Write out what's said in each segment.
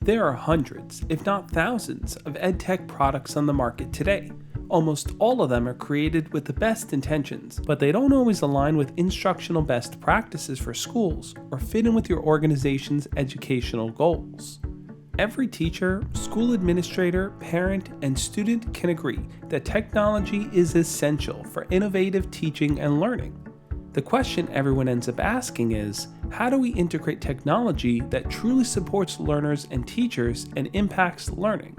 There are hundreds, if not thousands, of EdTech products on the market today. Almost all of them are created with the best intentions, but they don't always align with instructional best practices for schools or fit in with your organization's educational goals. Every teacher, school administrator, parent, and student can agree that technology is essential for innovative teaching and learning. The question everyone ends up asking is, how do we integrate technology that truly supports learners and teachers and impacts learning?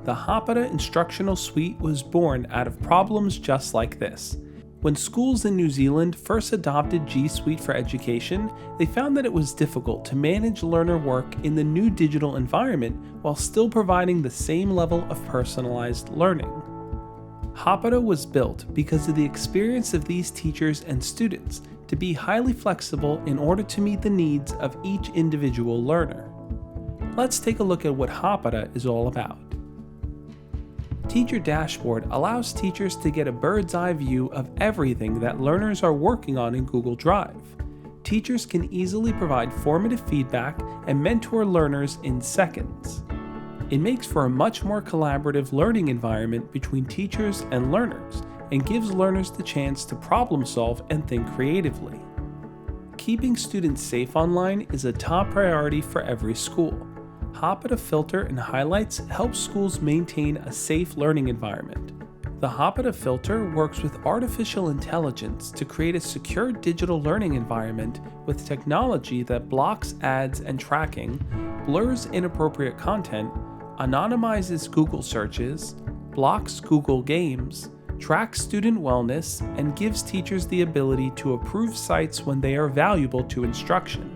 The Hāpara Instructional Suite was born out of problems just like this. When schools in New Zealand first adopted G Suite for education, they found that it was difficult to manage learner work in the new digital environment while still providing the same level of personalized learning. Hāpara was built because of the experience of these teachers and students to be highly flexible in order to meet the needs of each individual learner. Let's take a look at what Hāpara is all about. Teacher Dashboard allows teachers to get a bird's eye view of everything that learners are working on in Google Drive. Teachers can easily provide formative feedback and mentor learners in seconds. It makes for a much more collaborative learning environment between teachers and learners and gives learners the chance to problem solve and think creatively. Keeping students safe online is a top priority for every school. Hāpara Filter and Highlights help schools maintain a safe learning environment. The Hāpara Filter works with artificial intelligence to create a secure digital learning environment with technology that blocks ads and tracking, blurs inappropriate content, anonymizes Google searches, blocks Google Games, tracks student wellness, and gives teachers the ability to approve sites when they are valuable to instruction.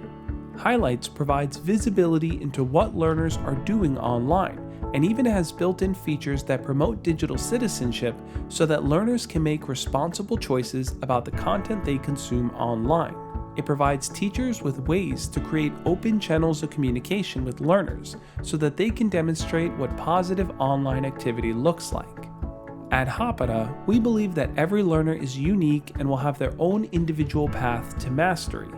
Highlights provides visibility into what learners are doing online and even has built-in features that promote digital citizenship so that learners can make responsible choices about the content they consume online. It provides teachers with ways to create open channels of communication with learners so that they can demonstrate what positive online activity looks like. At Hāpara, we believe that every learner is unique and will have their own individual path to mastery.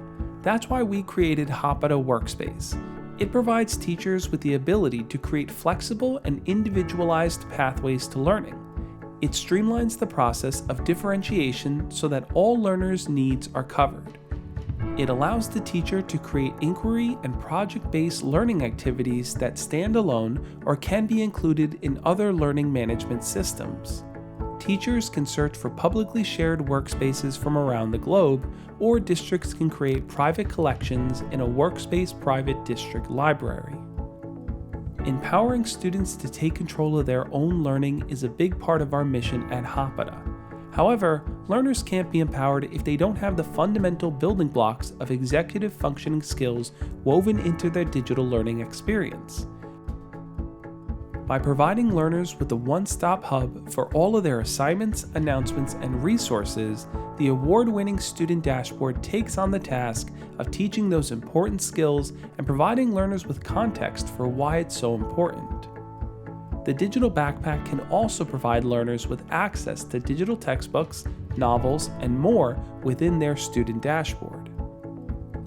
That's why we created Hāpara Workspace. It provides teachers with the ability to create flexible and individualized pathways to learning. It streamlines the process of differentiation so that all learners' needs are covered. It allows the teacher to create inquiry and project-based learning activities that stand alone or can be included in other learning management systems. Teachers can search for publicly shared workspaces from around the globe, or districts can create private collections in a Workspace private district library. Empowering students to take control of their own learning is a big part of our mission at Hāpara. However, learners can't be empowered if they don't have the fundamental building blocks of executive functioning skills woven into their digital learning experience. By providing learners with a one-stop hub for all of their assignments, announcements, and resources, the award-winning Student Dashboard takes on the task of teaching those important skills and providing learners with context for why it's so important. The digital backpack can also provide learners with access to digital textbooks, novels, and more within their Student Dashboard.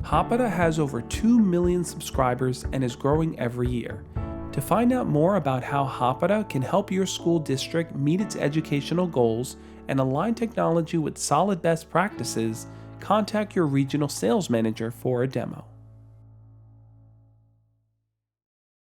Hāpara has over 2 million subscribers and is growing every year. To find out more about how Hāpara can help your school district meet its educational goals and align technology with solid best practices, contact your regional sales manager for a demo.